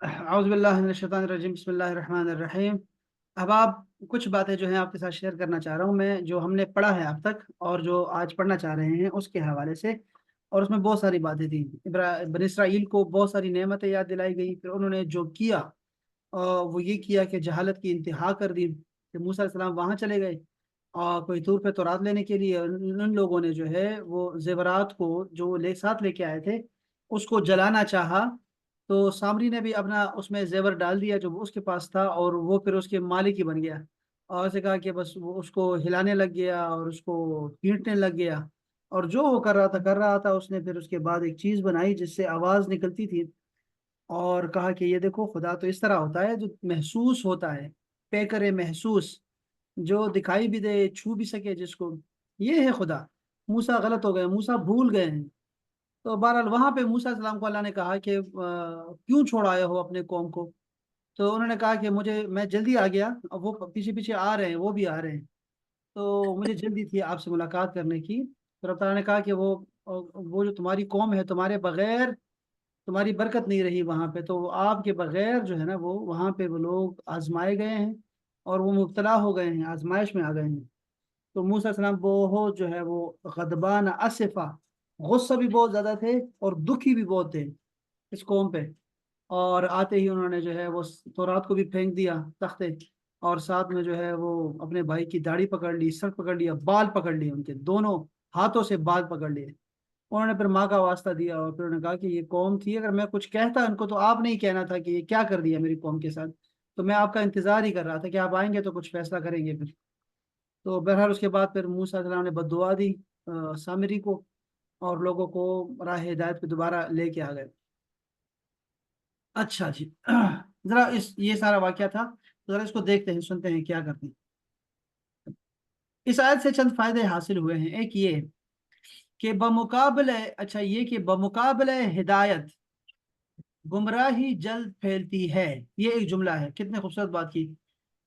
اعوذ باللہ من الشیطان الرجیم، بسم اللہ الرحمن الرحیم۔ اب آپ کچھ باتیں جو ہیں آپ کے ساتھ شیئر کرنا چاہ رہا ہوں میں، جو ہم نے پڑھا ہے اب تک اور جو آج پڑھنا چاہ رہے ہیں اس کے حوالے سے۔ اور اس میں بہت ساری باتیں تھیں۔ بنی اسرائیل کو بہت ساری نعمتیں یاد دلائی گئی، پھر انہوں نے جو کیا وہ یہ کیا کہ جہالت کی انتہا کر دی، کہ موسیٰ علیہ السلام وہاں چلے گئے اور کوئی طور پہ تورات لینے کے لیے ان لوگوں نے جو ہے وہ زیورات کو جو ساتھ لے کے آئے تھے اس کو جلانا چاہا، تو سامری نے بھی اپنا اس میں زیور ڈال دیا جو اس کے پاس تھا، اور وہ پھر اس کے مالک ہی بن گیا، اور اسے کہا کہ بس وہ اس کو ہلانے لگ گیا اور اس کو پیٹنے لگ گیا، اور جو وہ کر رہا تھا اس نے پھر اس کے بعد ایک چیز بنائی جس سے آواز نکلتی تھی، اور کہا کہ یہ دیکھو خدا تو اس طرح ہوتا ہے جو محسوس ہوتا ہے، پیکر محسوس، جو دکھائی بھی دے چھو بھی سکے جس کو، یہ ہے خدا۔ موسیٰ غلط ہو گئے، موسیٰ بھول گئے ہیں۔ تو بہرحال وہاں پہ موسیٰ علیہ السلام کو اللہ نے کہا کہ کیوں چھوڑ آئے ہو اپنے قوم کو؟ تو انہوں نے کہا کہ میں جلدی آ گیا، اب وہ پیچھے پیچھے آ رہے ہیں، وہ بھی آ رہے ہیں، تو مجھے جلدی تھی آپ سے ملاقات کرنے کی۔ تو رب تعالیٰ نے کہا کہ وہ جو تمہاری قوم ہے، تمہارے بغیر تمہاری برکت نہیں رہی وہاں پہ، تو آپ کے بغیر جو ہے نا وہ وہاں پہ وہ لوگ آزمائے گئے ہیں اور وہ مبتلا ہو گئے ہیں، آزمائش میں آ گئے ہیں۔ تو موسیٰ علیہ السلام بہت جو ہے وہ غضبان اسفا، غصہ بھی بہت زیادہ تھے اور دکھی بھی بہت تھے اس قوم پہ، اور آتے ہی انہوں نے جو ہے وہ تورات کو بھی پھینک دیا تختے، اور ساتھ میں جو ہے وہ اپنے بھائی کی داڑھی پکڑ لی، سر پکڑ لیا، بال پکڑ لیے، ان کے دونوں ہاتھوں سے بال پکڑ لیے۔ انہوں نے پھر ماں کا واسطہ دیا اور پھر انہوں نے کہا کہ یہ قوم تھی، اگر میں کچھ کہتا ان کو تو آپ نہیں کہنا تھا کہ یہ کیا کر دیا میری قوم کے ساتھ، تو میں آپ کا انتظار ہی کر رہا تھا کہ آپ آئیں گے تو کچھ فیصلہ کریں گے پھر۔ تو بہرحال اس کے بعد پھر موسیٰ علیہ السلام نے بد دعا دی سامری کو، اور لوگوں کو راہ ہدایت پہ دوبارہ لے کے آ گئے۔ اچھا جی، ذرا یہ سارا واقعہ تھا، ذرا اس کو دیکھتے ہیں، سنتے ہیں کیا کرتے ہیں۔ اس آیت سے چند فائدے حاصل ہوئے ہیں۔ ایک یہ کہ بمقابلہ، اچھا یہ کہ بمقابلہ ہدایت گمراہی جلد پھیلتی ہے، یہ ایک جملہ ہے، کتنے خوبصورت بات کی،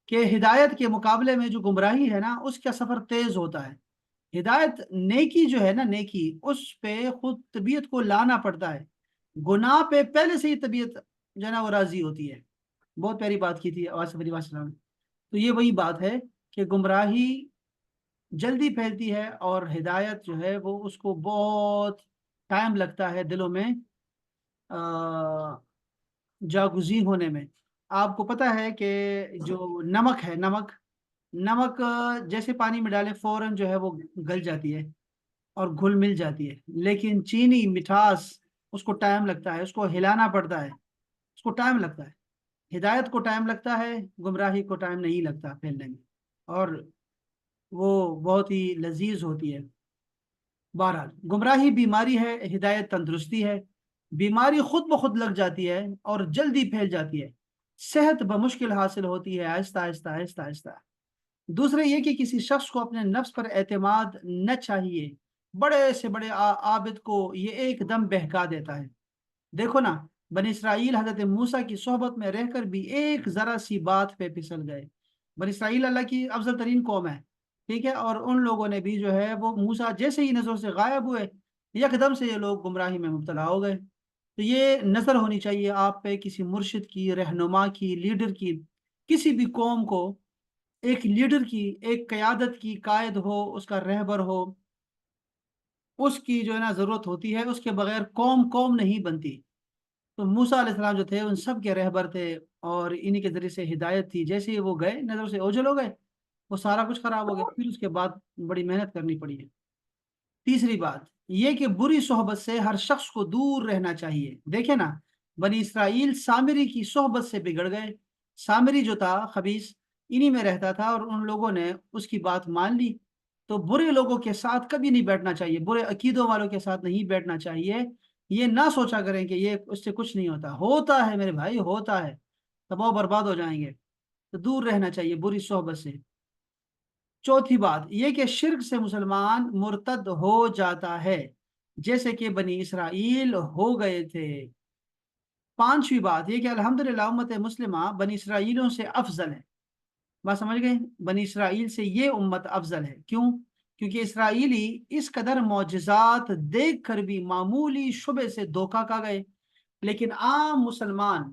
کہ ہدایت کے مقابلے میں جو گمراہی ہے نا اس کا سفر تیز ہوتا ہے۔ ہدایت نیکی جو ہے نا، نیکی اس پہ خود طبیعت کو لانا پڑتا ہے، گناہ پہ پہلے سے ہی طبیعت جو ہے نا وہ راضی ہوتی ہے۔ بہت پیاری بات کی تھی آواز علیہ السلام نے۔ تو یہ وہی بات ہے کہ گمراہی جلدی پھیلتی ہے، اور ہدایت جو ہے وہ اس کو بہت ٹائم لگتا ہے دلوں میں جاگزی ہونے میں۔ آپ کو پتہ ہے کہ جو نمک ہے، نمک جیسے پانی میں ڈالے فوراً جو ہے وہ گل جاتی ہے اور گھل مل جاتی ہے، لیکن چینی مٹھاس اس کو ٹائم لگتا ہے، اس کو ہلانا پڑتا ہے، اس کو ٹائم لگتا ہے۔ ہدایت کو ٹائم لگتا ہے، گمراہی کو ٹائم نہیں لگتا پھیلنے میں، اور وہ بہت ہی لذیذ ہوتی ہے۔ بہرحال گمراہی بیماری ہے، ہدایت تندرستی ہے۔ بیماری خود بخود لگ جاتی ہے اور جلدی پھیل جاتی ہے، صحت بمشکل حاصل ہوتی ہے، آہستہ آہستہ آہستہ آہستہ۔ دوسرے یہ کہ کسی شخص کو اپنے نفس پر اعتماد نہ چاہیے، بڑے سے بڑے عابد کو یہ ایک دم بہکا دیتا ہے۔ دیکھو نا، بنی اسرائیل حضرت موسیٰ کی صحبت میں رہ کر بھی ایک ذرا سی بات پہ پھسل گئے۔ بنی اسرائیل اللہ کی افضل ترین قوم ہے، ٹھیک ہے، اور ان لوگوں نے بھی جو ہے وہ موسیٰ جیسے ہی نظروں سے غائب ہوئے، یکدم سے یہ لوگ گمراہی میں مبتلا ہو گئے۔ تو یہ نظر ہونی چاہیے آپ پہ، کسی مرشد کی، رہنما کی، لیڈر کی، کسی بھی قوم کو ایک لیڈر کی، ایک قیادت کی، قائد ہو، اس کا رہبر ہو، اس کی جو ہے نا ضرورت ہوتی ہے، اس کے بغیر قوم قوم نہیں بنتی۔ تو موسیٰ علیہ السلام جو تھے ان سب کے رہبر تھے، اور انہی کے ذریعے سے ہدایت تھی۔ جیسے ہی وہ گئے، نظر سے اوجھل ہو گئے، وہ سارا کچھ خراب ہو گیا، پھر اس کے بعد بڑی محنت کرنی پڑی ہے۔ تیسری بات یہ کہ بری صحبت سے ہر شخص کو دور رہنا چاہیے۔ دیکھیں نا، بنی اسرائیل سامری کی صحبت سے بگڑ گئے۔ سامری جو تھا خبیث، انہی میں رہتا تھا، اور ان لوگوں نے اس کی بات مان لی۔ تو برے لوگوں کے ساتھ کبھی نہیں بیٹھنا چاہیے، برے عقیدوں والوں کے ساتھ نہیں بیٹھنا چاہیے۔ یہ نہ سوچا کریں کہ یہ اس سے کچھ نہیں ہوتا، ہوتا ہے میرے بھائی، ہوتا ہے، تباہ و برباد ہو جائیں گے۔ تو دور رہنا چاہیے بری صحبت سے۔ چوتھی بات یہ کہ شرک سے مسلمان مرتد ہو جاتا ہے، جیسے کہ بنی اسرائیل ہو گئے تھے۔ پانچویں بات یہ کہ الحمدللہ امت مسلمہ بنی اسرائیلوں سے افضل ہے۔ بات سمجھ گئے؟ بنی اسرائیل سے یہ امت افضل ہے، کیوں؟ کیونکہ اسرائیلی اس قدر معجزات دیکھ کر بھی معمولی شبے سے دھوکہ کھا گئے، لیکن عام مسلمان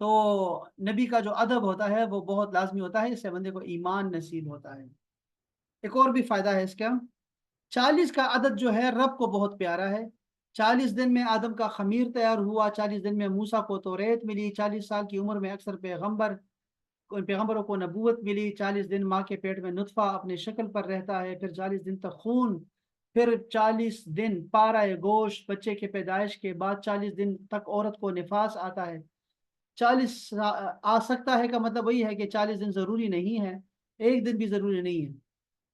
تو نبی کا جو ادب ہوتا ہے وہ بہت لازمی ہوتا ہے، اس سے بندے کو ایمان نصیب ہوتا ہے۔ ایک اور بھی فائدہ ہے اس کا، 40 کا عدد جو ہے رب کو بہت پیارا ہے۔ 40 دن میں آدم کا خمیر تیار ہوا، 40 دن میں موسیٰ کو توریت ملی، 40 سال کی عمر میں اکثر پیغمبروں کو نبوت ملی، 40 دن ماں کے پیٹ میں نطفہ اپنے شکل پر رہتا ہے، پھر 40 دن تک خون، پھر 40 دن پارہ گوشت، بچے کے پیدائش کے بعد 40 دن تک عورت کو نفاس آتا ہے۔ 40 آ سکتا ہے کا مطلب وہی ہے کہ 40 دن ضروری نہیں ہے، ایک دن بھی ضروری نہیں ہے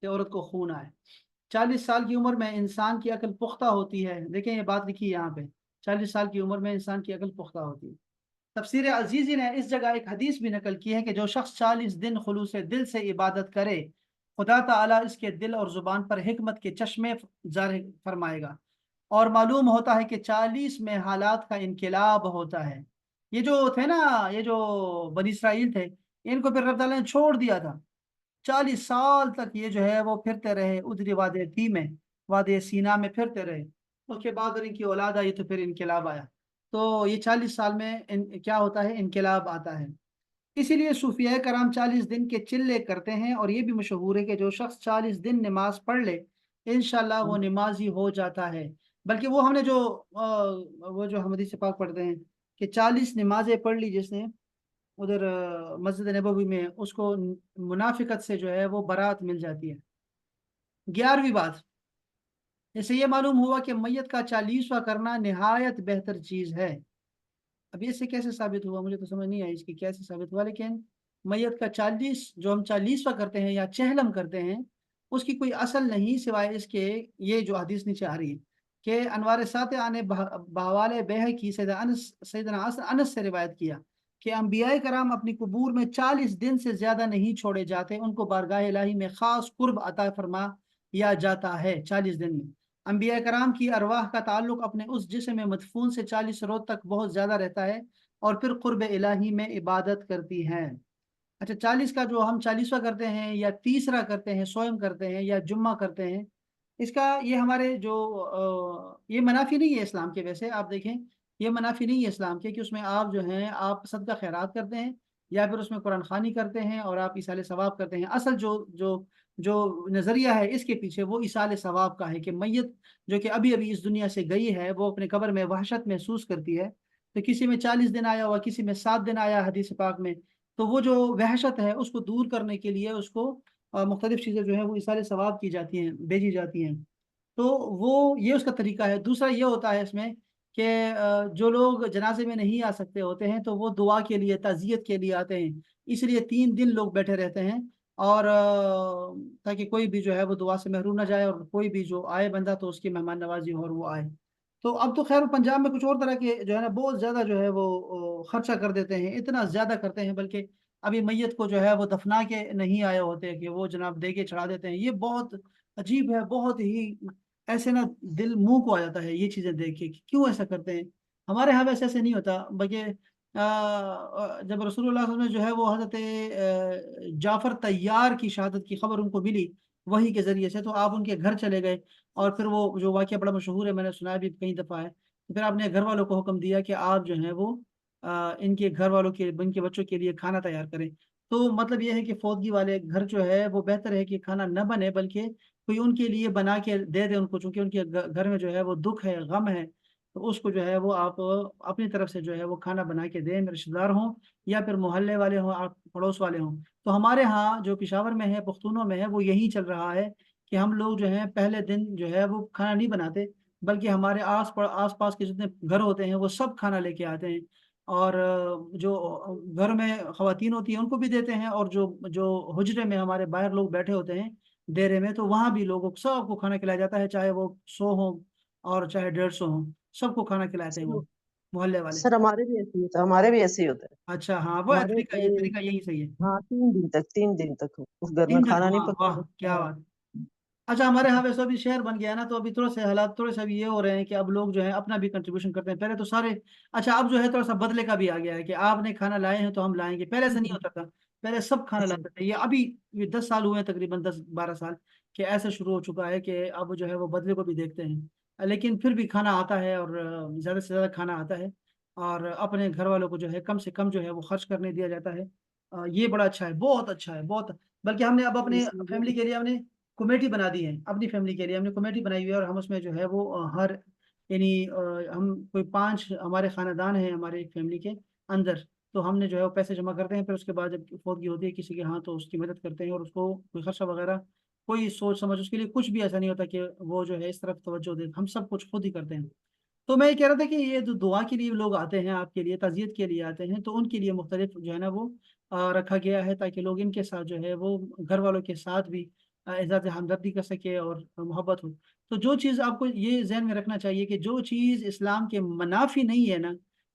کہ عورت کو خون آئے۔ 40 سال کی عمر میں انسان کی عقل پختہ ہوتی ہے، دیکھیں یہ بات لکھی ہے یہاں پہ، 40 سال کی عمر میں انسان کی عقل پختہ ہوتی ہے۔ تفسیر عزیزی نے اس جگہ ایک حدیث بھی نقل کی ہے کہ جو شخص 40 دن خلوص دل سے عبادت کرے، خدا تعالیٰ اس کے دل اور زبان پر حکمت کے چشمے جاری فرمائے گا، اور معلوم ہوتا ہے کہ 40 میں حالات کا انقلاب ہوتا ہے۔ یہ جو تھے نا، یہ جو بنی اسرائیل تھے، ان کو پھر رب تعالیٰ نے چھوڑ دیا تھا، 40 سال تک یہ جو ہے وہ پھرتے رہے ادھری وادی تی میں، وادی سینا میں پھرتے رہے۔ اس کے بعد ان کی اولاد آئی تو پھر انقلاب آیا، تو یہ 40 سال میں کیا ہوتا ہے، انقلاب آتا ہے۔ اسی لیے صوفیاء کرام 40 دن کے چلے کرتے ہیں، اور یہ بھی مشہور ہے کہ جو شخص 40 دن نماز پڑھ لے انشاءاللہ وہ نمازی ہو جاتا ہے۔ بلکہ وہ ہم نے وہ جو ہم حدیث پاک پڑھتے ہیں کہ 40 نمازیں پڑھ لی جس نے ادھر مسجد نبوی میں، اس کو منافقت سے جو ہے وہ برات مل جاتی ہے۔ 11ویں بات، اس سے یہ معلوم ہوا کہ میت کا 40واں کرنا نہایت بہتر چیز ہے۔ اب اس سے کیسے ثابت ہوا، مجھے تو سمجھ نہیں آئی اس کی کیسے ثابت ہوا، لیکن میت کا 40 جو ہم 40واں کرتے ہیں یا چہلم کرتے ہیں، اس کی کوئی اصل نہیں سوائے اس کے، یہ جو حدیث نیچے آ رہی ہے کہ انوار ساتھ آنے بحوال بیہقی سیدنا انس سے روایت کیا کہ انبیاء کرام اپنی قبور میں 40 دن سے زیادہ نہیں چھوڑے جاتے، ان کو بارگاہ الہی میں خاص قرب عطا فرما یا جاتا ہے 40 دن میں۔ انبیاء کرام کی ارواح کا تعلق اپنے اس جسم میں مدفون سے 40 روز تک بہت زیادہ رہتا ہے، اور پھر قرب الہی میں عبادت کرتی ہیں۔ اچھا، 40 کا جو ہم 40واں کرتے ہیں یا تیسرا کرتے ہیں، سوئم کرتے ہیں یا جمعہ کرتے ہیں، اس کا یہ ہمارے جو یہ منافی نہیں ہے اسلام کے، ویسے آپ دیکھیں یہ منافی نہیں ہے اسلام کے کہ اس میں آپ جو ہیں آپ صدقہ خیرات کرتے ہیں یا پھر اس میں قرآن خوانی کرتے ہیں اور آپ ایصال ثواب کرتے ہیں۔ اصل جو نظریہ ہے اس کے پیچھے وہ ایصال ثواب کا ہے کہ میت جو کہ ابھی ابھی اس دنیا سے گئی ہے وہ اپنے قبر میں وحشت محسوس کرتی ہے، تو کسی میں 40 دن آیا ہوا، کسی میں 7 دن آیا حدیث پاک میں، تو وہ جو وحشت ہے اس کو دور کرنے کے لیے اس کو مختلف چیزیں جو ہیں وہ ایصال ثواب کی جاتی ہیں، بھیجی جاتی ہیں۔ تو وہ یہ اس کا طریقہ ہے۔ دوسرا یہ ہوتا ہے اس میں کہ جو لوگ جنازے میں نہیں آ سکتے ہوتے ہیں تو وہ دعا کے لیے، تعزیت کے لیے آتے ہیں، اس لیے 3 دن لوگ بیٹھے رہتے ہیں، اور تاکہ کوئی بھی جو ہے وہ دعا سے محروم نہ جائے، اور کوئی بھی جو آئے بندہ تو اس کی مہمان نوازی ہو اور وہ آئے۔ تو اب تو خیر پنجاب میں کچھ اور طرح کے جو ہے نا بہت زیادہ جو ہے وہ خرچہ کر دیتے ہیں، اتنا زیادہ کرتے ہیں، بلکہ ابھی میت کو جو ہے وہ دفنا کے نہیں آئے ہوتے کہ وہ جناب دے کے چڑھا دیتے ہیں۔ یہ بہت عجیب ہے، بہت ہی ایسے نا دل منہ کو آ جاتا ہے یہ چیزیں دیکھ کے کہ کیوں ایسا کرتے ہیں۔ ہمارے ہاں ویسے ایسے نہیں ہوتا، بلکہ جب رسول اللہ صلی اللہ علیہ وسلم جو ہے وہ حضرت جعفر طیار کی شہادت کی خبر ان کو ملی وحی کے ذریعے سے، تو آپ ان کے گھر چلے گئے، اور پھر وہ جو واقعہ بڑا مشہور ہے، میں نے سنا بھی کئی دفعہ ہے، تو پھر آپ نے گھر والوں کو حکم دیا کہ آپ جو ہیں وہ ان کے گھر والوں کے، ان کے بچوں کے لیے کھانا تیار کریں۔ تو مطلب یہ ہے کہ فوتگی والے گھر جو ہے وہ بہتر ہے کہ کھانا نہ بنے، بلکہ کوئی ان کے لیے بنا کے دے دے ان کو، چونکہ ان کے گھر میں جو ہے وہ دکھ ہے، غم ہے، تو اس کو جو ہے وہ آپ اپنی طرف سے جو ہے وہ کھانا بنا کے دیں، رشتہ دار ہوں یا پھر محلے والے ہوں، آپ پڑوس والے ہوں۔ تو ہمارے ہاں جو پشاور میں ہے، پختونوں میں ہے، وہ یہی چل رہا ہے کہ ہم لوگ جو ہیں پہلے دن جو ہے وہ کھانا نہیں بناتے، بلکہ ہمارے آس پاس کے جتنے گھر ہوتے ہیں وہ سب کھانا لے کے آتے ہیں، اور جو گھر میں خواتین ہوتی ہیں ان کو بھی دیتے ہیں، اور جو حجرے میں ہمارے باہر لوگ بیٹھے ہوتے ہیں ڈیرے میں، تو وہاں بھی لوگوں سب کو کھانا کھلایا جاتا ہے، چاہے وہ 100 ہوں اور چاہے 150 ہوں، سب کو کھانا کھلاتے ہیں وہ محلے والے۔ سر ہمارے بھی ایسے ہی ہوتا ہے، ہمارے بھی ایسے ہی ہوتا ہے اچھا، ہاں وہ ہمارے طریقہ، یہ طریقہ یہی صحیح ہے۔ ہاں 3 دن تک اس گھر میں 3 دن، کھانا نہیں واہ پکتا واہ کیا بات۔ اچھا، ہمارے ہاں ویسے بھی شہر بن گیا ہے نا، تو ابھی تھوڑے سے حالات تھوڑے سے ابھی یہ ہو رہے ہیں کہ اب لوگ جو ہے اپنا بھی کنٹریبیوشن کرتے ہیں، پہلے تو سارے، اچھا اب جو ہے تھوڑا سا بدلے کا بھی آ گیا ہے کہ آپ نے کھانا لائے ہیں تو ہم لائیں گے، پہلے سے نہیں ہوتا تھا، پہلے سب کھانا اچھا لاتے تھے، یہ 10 سال ہوئے ہیں تقریباً، 10 12 سال کہ ایسا شروع ہو چکا ہے کہ اب جو ہے وہ بدلے کو بھی دیکھتے ہیں، لیکن پھر بھی کھانا آتا ہے، اور زیادہ سے زیادہ کھانا آتا ہے۔ اور اپنے گھر والوں کو جو ہے کم سے کم جو ہے وہ خرچ کرنے دیا جاتا ہے۔ یہ بڑا اچھا ہے، بہت اچھا ہے، بہت۔ بلکہ ہم نے اب اپنے فیملی کے لیے ہم نے کمیٹی بنا دی ہے، اپنی فیملی کے لیے ہم نے کمیٹی بنائی ہوئی ہے، اور ہم اس میں جو ہے وہ ہر یعنی ہم کوئی 5 ہمارے خاندان ہیں ہمارے ایک فیملی کے اندر، تو ہم نے جو ہے وہ پیسے جمع کرتے ہیں، پھر اس کے بعد جب فوتگی ہوتی ہے کسی کے ہاں تو اس کی مدد کرتے ہیں، اور اس کو کوئی خرچہ وغیرہ کوئی سوچ سمجھ اس کے لیے کچھ بھی ایسا نہیں ہوتا کہ وہ جو ہے اس طرف توجہ دے، ہم سب کچھ خود ہی کرتے ہیں۔ تو میں یہ کہہ رہا تھا کہ یہ جو دعا کے لیے لوگ آتے ہیں آپ کے لیے، تعزیت کے لیے آتے ہیں، تو ان کے لیے مختلف جو ہے نا وہ رکھا گیا ہے، تاکہ لوگ ان کے ساتھ جو ہے وہ گھر والوں کے ساتھ بھی اظہار ہمدردی کر سکے اور محبت ہو۔ تو جو چیز آپ کو یہ ذہن میں رکھنا چاہیے کہ جو چیز اسلام کے منافی نہیں ہے نا،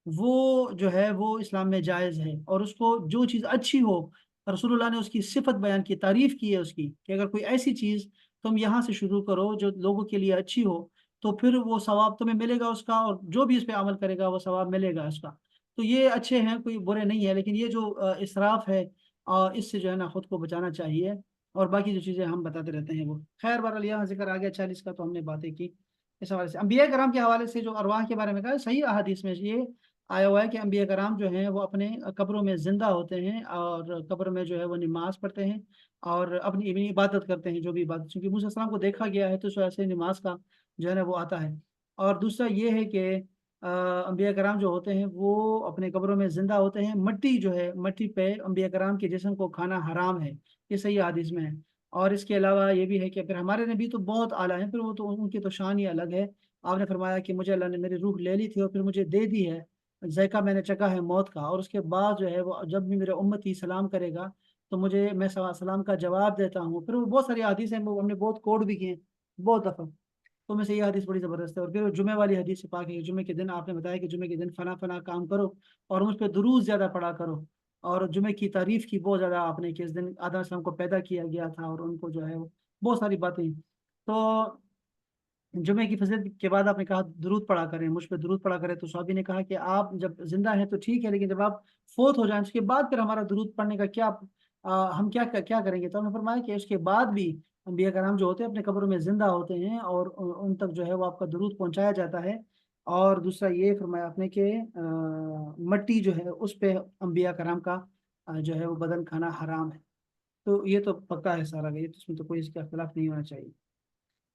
وہ جو ہے وہ اسلام میں جائز ہے، اور اس کو جو چیز اچھی ہو، رسول اللہ نے اس کی صفت بیان کی، تعریف کی ہے اس کی، کہ اگر کوئی ایسی چیز تم یہاں سے شروع کرو جو لوگوں کے لیے اچھی ہو، تو پھر وہ ثواب تمہیں ملے گا اس کا، اور جو بھی اس پہ عمل کرے گا وہ ثواب ملے گا اس کا۔ تو یہ اچھے ہیں، کوئی برے نہیں ہے، لیکن یہ جو اسراف ہے اس سے جو ہے نا خود کو بچانا چاہیے، اور باقی جو چیزیں ہم بتاتے رہتے ہیں وہ خیر بہرحال یہاں ذکر آ گیا 40 کا، تو ہم نے باتیں کی اس حوالے سے۔ انبیاء کرام کے حوالے سے جو ارواح کے بارے میں کہا، صحیح احادیث میں یہ آیا ہوا ہے کہ انبیاء کرام جو ہیں وہ اپنے قبروں میں زندہ ہوتے ہیں، اور قبر میں جو ہے وہ نماز پڑھتے ہیں اور اپنی عبادت کرتے ہیں، جو بھی عبادت، چونکہ موسیٰ علیہ السلام کو دیکھا گیا ہے تو اس وجہ سے نماز کا جو ہے نا وہ آتا ہے۔ اور دوسرا یہ ہے کہ انبیاء کرام جو ہوتے ہیں وہ اپنے قبروں میں زندہ ہوتے ہیں، مٹی جو ہے مٹی پہ انبیاء کرام کے جسم کو کھانا حرام ہے، یہ صحیح حدیث میں ہے۔ اور اس کے علاوہ یہ بھی ہے کہ پھر ہمارے نبی تو بہت اعلیٰ ہیں، پھر وہ تو ان کی تو شان ہی الگ ہے۔ آپ نے فرمایا کہ مجھے اللہ نے میری روح لے لی تھی اور پھر مجھے دے دی ہے، ذائقہ میں نے چکھا ہے موت کا، اور اس کے بعد جو ہے وہ جب بھی میرا امتی سلام کرے گا تو میں سلام کا جواب دیتا ہوں۔ پھر وہ بہت ساری حدیث ہیں، وہ ہم نے بہت کوڈ بھی کیے ہیں بہت دفعہ، تو میں سے یہ حدیث بڑی زبردست ہے۔ اور پھر وہ جمعے والی حدیث سے پاک ہے، جمعے کے دن آپ نے بتایا کہ جمعے کے دن فنا فنا کام کرو اور مجھ پہ درود زیادہ پڑا کرو، اور جمعے کی تعریف کی بہت زیادہ آپ نے، کہ اس دن آدم علیہ السلام کو پیدا کیا گیا تھا، اور ان کو جو ہے وہ بہت ساری باتیں۔ تو جمعے کی فضیلت کے بعد آپ نے کہا درود پڑھا کریں، مجھ پہ درود پڑھا کریں، تو صحابی نے کہا کہ آپ جب زندہ ہیں تو ٹھیک ہے، لیکن جب آپ فوت ہو جائیں اس کے بعد پھر ہمارا درود پڑھنے کا کیا ہم کیا کریں گے؟ تو ہم نے فرمایا کہ اس کے بعد بھی انبیاء کرام جو ہوتے ہیں اپنے قبروں میں زندہ ہوتے ہیں، اور ان تک جو ہے وہ آپ کا درود پہنچایا جاتا ہے۔ اور دوسرا یہ فرمایا آپ نے کہ مٹی جو ہے اس پہ انبیاء کرام کا جو ہے وہ بدن کھانا حرام ہے۔ تو یہ تو پکا ہے سارا، یہ تو اس میں تو کوئی اس کا اختلاف نہیں ہونا چاہیے۔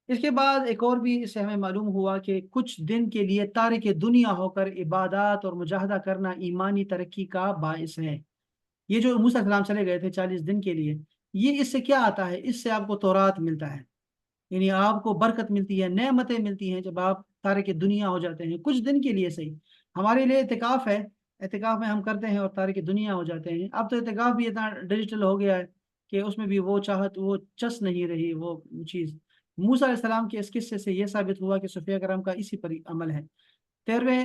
اس کے بعد ایک اور بھی اس سے ہمیں معلوم ہوا کہ کچھ دن کے لیے تارک دنیا ہو کر عبادات اور مجاہدہ کرنا ایمانی ترقی کا باعث ہے۔ یہ جو موسیٰ علیہ السلام چلے گئے تھے 40 دن کے لیے، یہ اس سے کیا آتا ہے؟ اس سے آپ کو تورات ملتا ہے، یعنی آپ کو برکت ملتی ہے، نعمتیں ملتی ہیں جب آپ تارک دنیا ہو جاتے ہیں کچھ دن کے لیے صحیح۔ ہمارے لیے اعتکاف ہے، اعتکاف میں ہم کرتے ہیں اور تارک دنیا ہو جاتے ہیں۔ اب تو اعتکاف بھی اتنا ڈیجیٹل ہو گیا ہے کہ اس میں بھی وہ چاہت وہ چس نہیں رہی وہ چیز۔ موسیٰ علیہ السلام کے اس قصے سے یہ ثابت ہوا کہ صوفیہ کرام کا اسی پر عمل ہے۔ 13ویں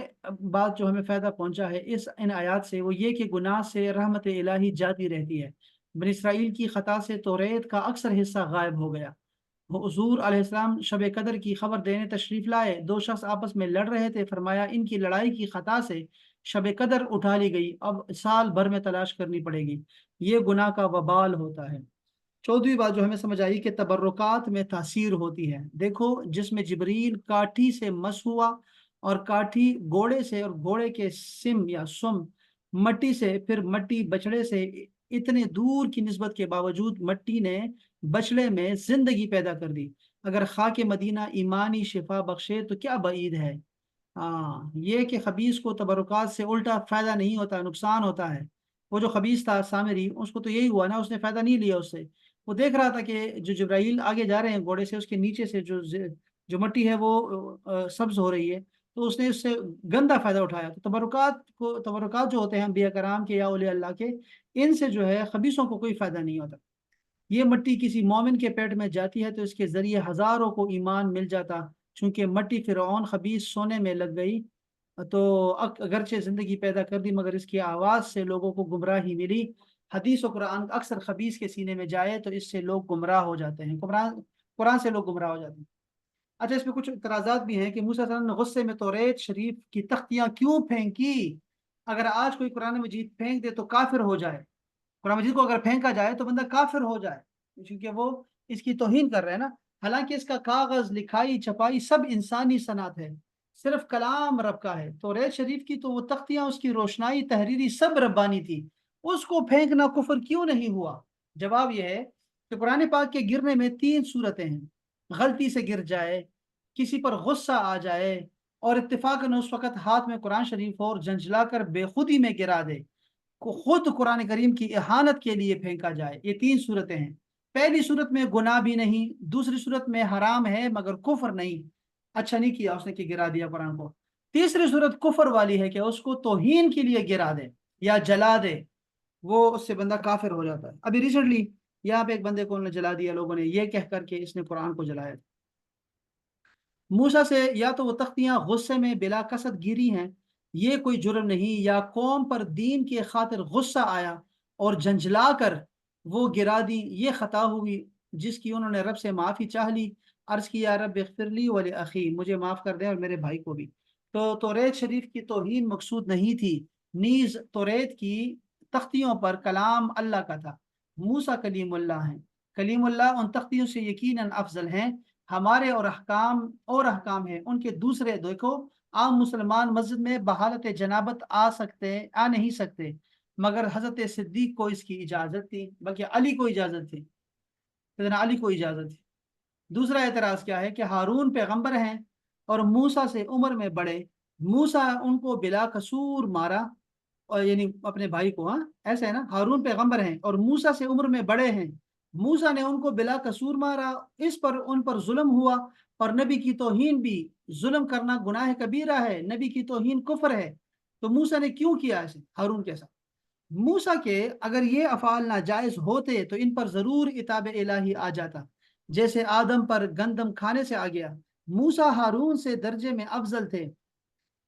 بات جو ہمیں فائدہ پہنچا ہے ان آیات سے، وہ یہ کہ گناہ سے رحمت الہی جاتی رہتی ہے۔ بنی اسرائیل کی خطا سے توریت کا اکثر حصہ غائب ہو گیا۔ حضور علیہ السلام شب قدر کی خبر دینے تشریف لائے، دو شخص آپس میں لڑ رہے تھے، فرمایا ان کی لڑائی کی خطا سے شب قدر اٹھا لی گئی، اب سال بھر میں تلاش کرنی پڑے گی، یہ گناہ کا وبال ہوتا ہے۔ 14ویں بات جو ہمیں سمجھ آئی کہ تبرکات میں تاثیر ہوتی ہے۔ دیکھو جس میں جبریل کاٹھی سے مس ہوا، اور کاٹھی گھوڑے سے، اور گھوڑے کے سم یا سم مٹی سے، پھر مٹی بچڑے سے، اتنے دور کی نسبت کے باوجود مٹی نے بچڑے میں زندگی پیدا کر دی۔ اگر خاک مدینہ ایمانی شفا بخشے تو کیا بعید ہے۔ ہاں، یہ کہ خبیث کو تبرکات سے الٹا فائدہ نہیں ہوتا، نقصان ہوتا ہے۔ وہ جو خبیث تھا سامری، اس کو تو یہی ہوا نا، اس نے فائدہ نہیں لیا اس سے۔ وہ دیکھ رہا تھا کہ جو جبرائیل آگے جا رہے ہیں گھوڑے سے، اس کے نیچے سے جو مٹی ہے وہ سبز ہو رہی ہے، تو اس نے اس سے گندا فائدہ اٹھایا۔ تو تبرکات جو ہوتے ہیں انبیاء کرام کے یا اولیاء اللہ کے، ان سے جو ہے خبیثوں کو کوئی فائدہ نہیں ہوتا۔ یہ مٹی کسی مومن کے پیٹ میں جاتی ہے تو اس کے ذریعے ہزاروں کو ایمان مل جاتا، چونکہ مٹی فرعون خبیث سونے میں لگ گئی تو اگرچہ زندگی پیدا کر دی، مگر اس کی آواز سے لوگوں کو گمراہی ملی۔ حدیث و قرآن اکثر خبیث کے سینے میں جائے تو اس سے لوگ گمراہ ہو جاتے ہیں، قرآن سے لوگ گمراہ ہو جاتے ہیں۔ اچھا، اس میں کچھ اعتراضات بھی ہیں کہ موسیٰ علیہ السلام نے غصے میں توریت شریف کی تختیاں کیوں پھینکی؟ اگر آج کوئی قرآن مجید پھینک دے تو کافر ہو جائے، قرآن مجید کو اگر پھینکا جائے تو بندہ کافر ہو جائے، کیونکہ وہ اس کی توہین کر رہے ہیں نا۔ حالانکہ اس کا کاغذ، لکھائی، چھپائی سب انسانی صنعت ہے، صرف کلام رب کا ہے۔ توریت شریف کی تو وہ تختیاں، اس کی روشنائی تحریری سب ربانی تھی، اس کو پھینکنا کفر کیوں نہیں ہوا؟ جواب یہ ہے کہ قرآن پاک کے گرنے میں 3 صورتیں ہیں: غلطی سے گر جائے، کسی پر غصہ آ جائے، اور اتفاقاً اس وقت ہاتھ میں قرآن شریف اور جھنجھلا کر بے خودی میں گرا دے، کو خود قرآن کریم کی احانت کے لیے پھینکا جائے۔ یہ 3 صورتیں ہیں۔ پہلی صورت میں گناہ بھی نہیں، دوسری صورت میں حرام ہے مگر کفر نہیں، اچھا نہیں کیا اس نے کہ گرا دیا قرآن کو۔ تیسری صورت کفر والی ہے کہ اس کو توہین کے لیے گرا دے یا جلا دے، وہ اس سے بندہ کافر ہو جاتا ہے۔ ابھی ریسنٹلی یہاں پہ ایک بندے کو انہوں نے جلا دیا لوگوں نے، یہ کہہ کر کے اس نے قرآن کو جلایا۔ موسیٰ سے یا تو وہ تختیاں غصے میں بلا قصد گری ہیں، یہ کوئی جرم نہیں، یا قوم پر دین کی خاطر غصہ آیا اور جھنجھلا کر وہ گرا دی، یہ خطا ہوئی جس کی انہوں نے رب سے معافی چاہ لی، عرض کی یا رب اغفر لی ولی اخی، مجھے معاف کر دیں اور میرے بھائی کو بھی۔ تو توریت شریف کی توہین مقصود نہیں تھی، نیز توریت کی تختیوں پر کلام اللہ کا تھا۔ موسیٰ کلیم اللہ ہیں، کلیم اللہ ان تختیوں سے یقیناً افضل ہیں۔ ہمارے اور احکام ہیں ان کے دوسرے، دیکھو عام مسلمان مسجد میں بحالت جنابت آ نہیں سکتے، مگر حضرت صدیق کو اس کی اجازت تھی، بلکہ علی کو اجازت تھی، سیدنا علی کو اجازت تھی۔ دوسرا اعتراض کیا ہے کہ ہارون پیغمبر ہیں اور موسیٰ سے عمر میں بڑے، موسیٰ ان کو بلا قصور مارا، اور یعنی اپنے بھائی کو، ہاں ایسا ہے نا، ہارون پیغمبر ہیں اور موسیٰ سے عمر میں بڑے ہیں، موسیٰ نے ان کو بلا قصور مارا، اس پر ان پر ظلم ہوا، اور نبی کی توہین بھی، ظلم کرنا گناہ کبیرہ ہے، نبی کی توہین کفر ہے، تو موسیٰ نے کیوں کیا ایسے ہارون کے ساتھ؟ موسیٰ کے اگر یہ افعال ناجائز ہوتے تو ان پر ضرور عتاب الہی آ جاتا، جیسے آدم پر گندم کھانے سے آ گیا۔ موسیٰ ہارون سے درجے میں افضل تھے،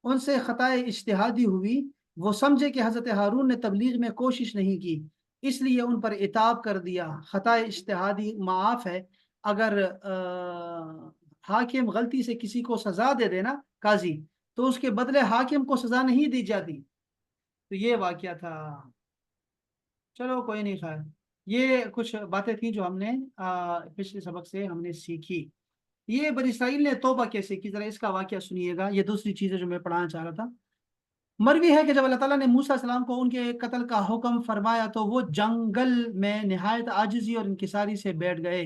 ان سے خطائے اجتہادی ہوئی، وہ سمجھے کہ حضرت ہارون نے تبلیغ میں کوشش نہیں کی، اس لیے ان پر عتاب کر دیا۔ خطائے اجتہادی معاف ہے، اگر حاکم غلطی سے کسی کو سزا دے دینا قاضی، تو اس کے بدلے حاکم کو سزا نہیں دی جاتی۔ تو یہ واقعہ تھا، چلو کوئی نہیں، خیر یہ کچھ باتیں تھیں جو ہم نے پچھلے سبق سے ہم نے سیکھی۔ یہ بنی اسرائیل نے توبہ کیسے کی، ذرا اس کا واقعہ سنیے گا، یہ دوسری چیز ہے جو میں پڑھانا چاہ رہا تھا۔ مروی ہے کہ جب اللہ تعالیٰ نے موسیٰ علیہ السلام کو ان کے قتل کا حکم فرمایا تو وہ جنگل میں نہایت عاجزی اور انکساری سے بیٹھ گئے،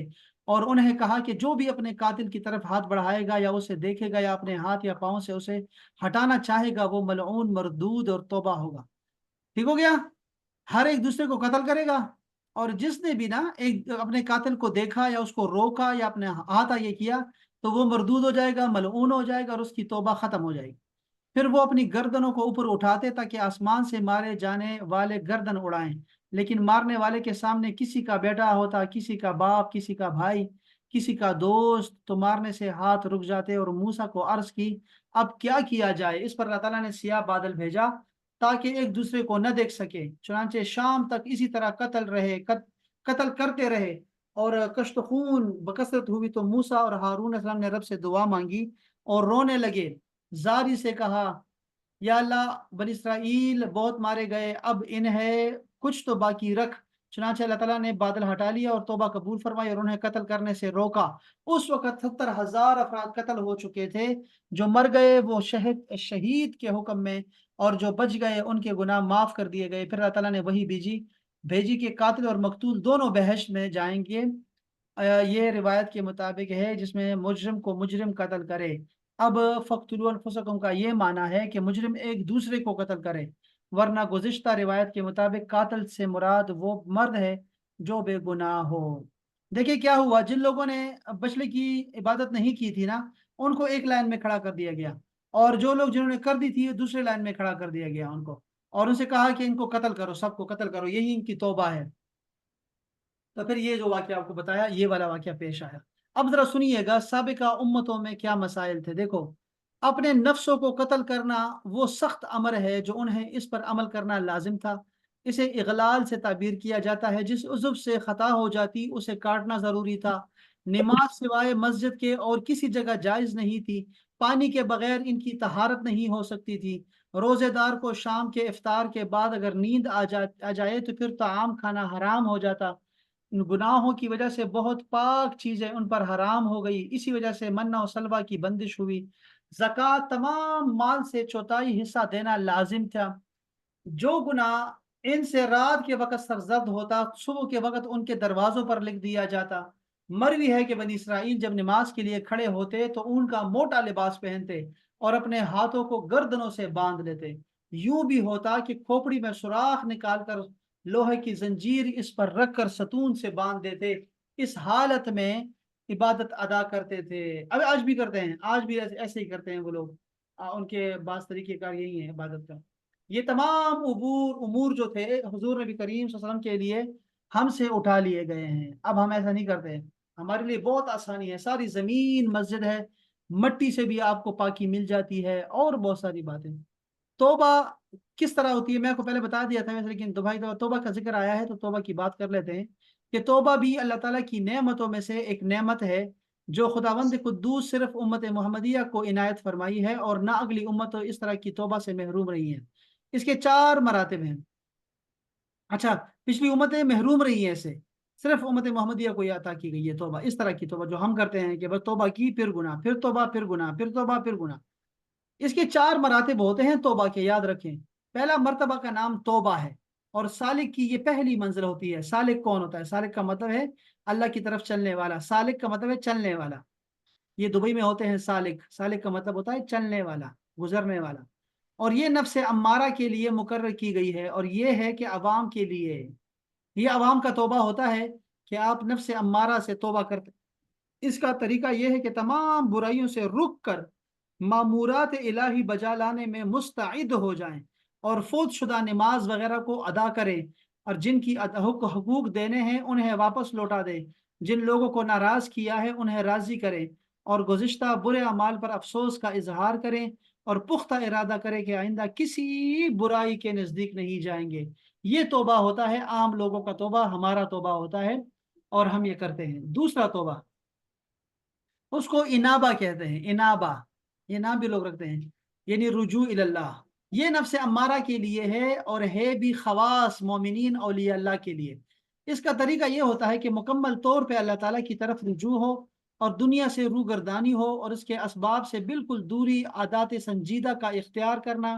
اور انہیں کہا کہ جو بھی اپنے قاتل کی طرف ہاتھ بڑھائے گا یا اسے دیکھے گا یا اپنے ہاتھ یا پاؤں سے اسے ہٹانا چاہے گا وہ ملعون، مردود اور توبہ ہوگا۔ ٹھیک ہو گیا؟ ہر ایک دوسرے کو قتل کرے گا، اور جس نے بھی نا ایک اپنے قاتل کو دیکھا یا اس کو روکا یا اپنے ہاتھ آگے کیا تو وہ مردود ہو جائے گا، ملعون ہو جائے گا، اور اس کی توبہ ختم ہو جائے گی۔ پھر وہ اپنی گردنوں کو اوپر اٹھاتے تاکہ آسمان سے مارے جانے والے گردن اڑائیں، لیکن مارنے والے کے سامنے کسی کا بیٹا ہوتا، کسی کا باپ، کسی کا بھائی، کسی کا دوست، تو مارنے سے ہاتھ رک جاتے، اور موسیٰ کو عرض کی اب کیا کیا جائے؟ اس پر اللہ تعالیٰ نے سیاہ بادل بھیجا تاکہ ایک دوسرے کو نہ دیکھ سکے، چنانچہ شام تک اسی طرح قتل کرتے رہے، اور کشت خون بکثرت ہوئی، تو موسیٰ اور ہارون علیہ السلام نے رب سے دعا مانگی اور رونے لگے، زاری سے کہا یا اللہ بنی اسرائیل بہت مارے گئے، اب انہیں کچھ تو باقی رکھ۔ چنانچہ اللہ تعالیٰ نے بادل ہٹا لیا اور توبہ قبول فرمائی اور انہیں قتل کرنے سے روکا۔ اس وقت 70,000 افراد قتل ہو چکے تھے، جو مر گئے وہ شہید کے حکم میں، اور جو بچ گئے ان کے گناہ معاف کر دیے گئے۔ پھر اللہ تعالیٰ نے وہی بھیجی کہ قاتل اور مقتول دونوں بہشت میں جائیں گے۔ یہ روایت کے مطابق ہے جس میں مجرم کو مجرم قتل کرے۔ اب فقتلوا انفسکم کا یہ معنی ہے کہ مجرم ایک دوسرے کو قتل کرے، ورنہ گزشتہ روایت کے مطابق قاتل سے مراد وہ مرد ہے جو بے گناہ ہو۔ دیکھیں کیا ہوا، جن لوگوں نے بچڑے کی عبادت نہیں کی تھی نا، ان کو ایک لائن میں کھڑا کر دیا گیا، اور جو لوگ جنہوں نے کر دی تھی دوسرے لائن میں کھڑا کر دیا گیا ان کو، اور ان سے کہا کہ ان کو قتل کرو، سب کو قتل کرو، یہی ان کی توبہ ہے۔ تو پھر یہ جو واقعہ آپ کو بتایا، یہ والا واقعہ پیش آیا۔ اب ذرا سنیے گا سابقہ امتوں میں کیا مسائل تھے۔ دیکھو، اپنے نفسوں کو قتل کرنا وہ سخت امر ہے جو انہیں اس پر عمل کرنا لازم تھا۔ اسے اغلال سے تعبیر کیا جاتا ہے، جس عضو سے خطا ہو جاتی اسے کاٹنا ضروری تھا۔ نماز سوائے مسجد کے اور کسی جگہ جائز نہیں تھی، پانی کے بغیر ان کی طہارت نہیں ہو سکتی تھی۔ روزے دار کو شام کے افطار کے بعد اگر نیند آ جائے تو پھر طعام کھانا حرام ہو جاتا۔ ان گناہوں کی وجہ سے بہت پاک چیزیں ان پر حرام ہو گئی، اسی وجہ سے منہ و سلوہ کی بندش ہوئی۔ زکوٰۃ تمام مال سے چوتھائی حصہ دینا لازم تھا۔ جو گناہ ان سے رات کے وقت سرزد ہوتا صبح کے وقت ان کے دروازوں پر لکھ دیا جاتا۔ مروی ہے کہ بنی اسرائیل جب نماز کے لیے کھڑے ہوتے تو اون کا موٹا لباس پہنتے اور اپنے ہاتھوں کو گردنوں سے باندھ لیتے۔ یوں بھی ہوتا کہ کھوپڑی میں سوراخ نکال کر لوہے کی زنجیر اس پر رکھ کر ستون سے باندھ دیتے۔ اس حالت میں عبادت ادا کرتے تھے۔ اب آج بھی کرتے ہیں، آج بھی ایسے ہی کرتے ہیں وہ لوگ۔ ان کے بعض طریقہ کار یہی ہے عبادت کا۔ یہ تمام امور جو تھے حضور نبی کریم صلی اللہ علیہ وسلم کے لیے ہم سے اٹھا لیے گئے ہیں۔ اب ہم ایسا نہیں کرتے ہیں، ہمارے لیے بہت آسانی ہے، ساری زمین مسجد ہے، مٹی سے بھی آپ کو پاکی مل جاتی ہے، اور بہت ساری باتیں۔ توبہ کس طرح ہوتی ہے میں آپ کو پہلے بتا دیا تھا ویسے، لیکن توبہ کا ذکر آیا ہے تو توبہ کی بات کر لیتے ہیں کہ توبہ بھی اللہ تعالیٰ کی نعمتوں میں سے ایک نعمت ہے جو خداوند قدوس صرف امت محمدیہ کو عنایت فرمائی ہے، اور نہ اگلی امت اس طرح کی توبہ سے محروم رہی ہیں۔ اس کے 4 مراتب ہیں۔ اچھا، پچھلی امتیں محروم رہی ہیں اسے، صرف امت محمدیہ کو یہ عطا کی گئی ہے توبہ، اس طرح کی توبہ جو ہم کرتے ہیں کہ بس توبہ کی پھر گناہ، پھر توبہ پھر گناہ، پھر توبہ پھر گناہ۔ اس کے 4 مراتب ہوتے ہیں توبہ کے، یاد رکھیں۔ پہلا مرتبہ کا نام توبہ ہے، اور سالک کی یہ پہلی منزل ہوتی ہے۔ سالک کون ہوتا ہے؟ سالک کا مطلب ہے اللہ کی طرف چلنے والا، سالک کا مطلب ہے چلنے والا۔ یہ دبئی میں ہوتے ہیں سالک، سالک کا مطلب ہوتا ہے چلنے والا، گزرنے والا۔ اور یہ نفس امارہ کے لیے مقرر کی گئی ہے، اور یہ ہے کہ عوام کے لیے، یہ عوام کا توبہ ہوتا ہے کہ آپ نفس امارہ سے توبہ کرتے۔ اس کا طریقہ یہ ہے کہ تمام برائیوں سے رک کر مامورات الہی بجا لانے میں مستعد ہو جائیں، اور فوت شدہ نماز وغیرہ کو ادا کریں، اور جن کی حقوق دینے ہیں انہیں واپس لوٹا دیں، جن لوگوں کو ناراض کیا ہے انہیں راضی کریں، اور گزشتہ برے اعمال پر افسوس کا اظہار کریں، اور پختہ ارادہ کریں کہ آئندہ کسی برائی کے نزدیک نہیں جائیں گے۔ یہ توبہ ہوتا ہے عام لوگوں کا توبہ، ہمارا توبہ ہوتا ہے، اور ہم یہ کرتے ہیں۔ دوسرا توبہ، اس کو انابہ کہتے ہیں، انابہ، یہ نام بھی لوگ رکھتے ہیں، یعنی رجوع اللہ۔ یہ نفس امارہ کے لیے ہے، اور ہے بھی خواص مومنین اولیاء اللہ کے لیے۔ اس کا طریقہ یہ ہوتا ہے کہ مکمل طور پہ اللہ تعالیٰ کی طرف رجوع ہو، اور دنیا سے روگردانی ہو، اور اس کے اسباب سے بالکل دوری، عادات سنجیدہ کا اختیار کرنا،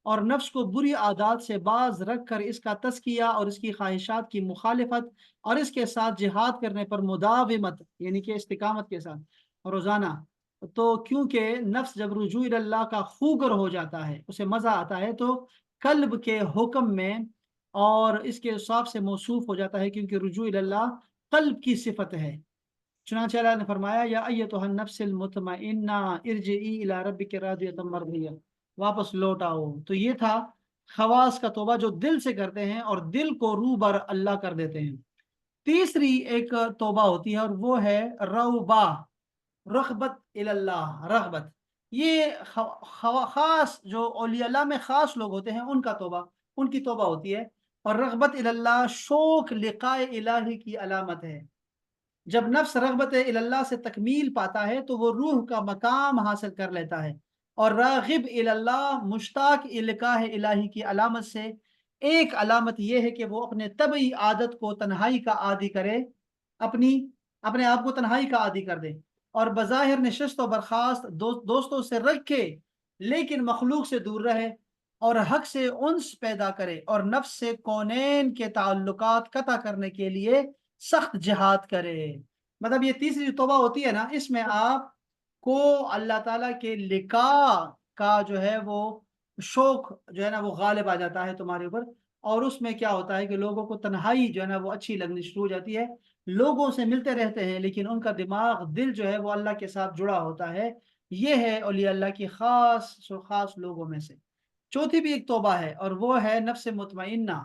اور نفس کو بری عادات سے باز رکھ کر اس کا تزکیہ اور اس کی خواہشات کی مخالفت، اور اس کے ساتھ جہاد کرنے پر مداومت، یعنی کہ استقامت کے ساتھ روزانہ۔ تو کیونکہ نفس جب رجوع اللہ کا خوگر ہو جاتا ہے، اسے مزہ آتا ہے، تو قلب کے حکم میں اور اس کے صاف سے موصوف ہو جاتا ہے، کیونکہ رجوع اللہ قلب کی صفت ہے۔ چنانچہ اللہ نے فرمایا یا ایتھا النفس المطمئنہ ارجعی الی ربک راضیۃ مرضیہ، واپس لوٹ آؤ۔ تو یہ تھا خواص کا توبہ جو دل سے کرتے ہیں اور دل کو روبر اللہ کر دیتے ہیں۔ تیسری ایک توبہ ہوتی ہے، اور وہ ہے روبہ، رغبت اللہ، رغبت۔ یہ خاص جو اولیاء اللہ میں خاص لوگ ہوتے ہیں ان کا توبہ، ان کی توبہ ہوتی ہے۔ اور رغبت اللہ شوق لقاء الہی کی علامت ہے۔ جب نفس رغبت اللہ سے تکمیل پاتا ہے تو وہ روح کا مقام حاصل کر لیتا ہے، اور راغب اللہ مشتاق لقاء الہی کی علامت سے ایک علامت یہ ہے کہ وہ اپنے طبعی عادت کو تنہائی کا عادی کرے، اپنے آپ کو تنہائی کا عادی کر دے، اور بظاہر نشست و برخاست دوستوں سے رکھے، لیکن مخلوق سے دور رہے، اور حق سے انس پیدا کرے، اور نفس سے کونین کے تعلقات قطع کرنے کے لیے سخت جہاد کرے۔ مطلب یہ تیسری جو توبہ ہوتی ہے نا، اس میں آپ کو اللہ تعالیٰ کے لقاء کا جو ہے وہ شوق جو ہے نا وہ غالب آ جاتا ہے تمہارے اوپر، اور اس میں کیا ہوتا ہے کہ لوگوں کو تنہائی جو ہے نا وہ اچھی لگنی شروع ہو جاتی ہے۔ لوگوں سے ملتے رہتے ہیں لیکن ان کا دماغ، دل جو ہے وہ اللہ کے ساتھ جڑا ہوتا ہے۔ یہ ہے اولیاء اللہ کی خاص لوگوں میں سے۔ چوتھی بھی ایک توبہ ہے، اور وہ ہے نفس مطمئنہ۔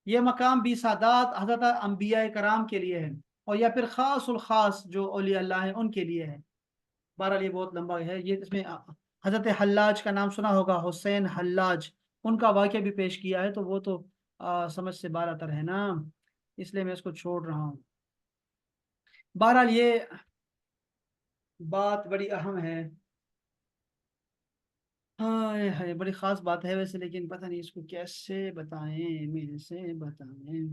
یہ مقام بھی سادات حضرت انبیاء کرام کے لیے ہے، اور یا پھر خاص الخاص جو اولیاء اللہ ہیں ان کے لیے ہے۔ بہرحال یہ بہت لمبا ہے، یہ اس میں حضرت حلاج کا نام سنا ہوگا، حسین حلاج، ان کا واقعہ بھی پیش کیا ہے، تو وہ تو سمجھ سے بالا تر ہے نا، اس لیے میں اس کو چھوڑ رہا ہوں۔ بہرحال یہ بات بڑی اہم ہے، ہائے بڑی خاص بات ہے ویسے، لیکن پتہ نہیں اس کو کیسے بتائیں، میرے سے بتائیں۔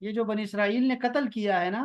یہ جو بنی اسرائیل نے قتل کیا ہے نا،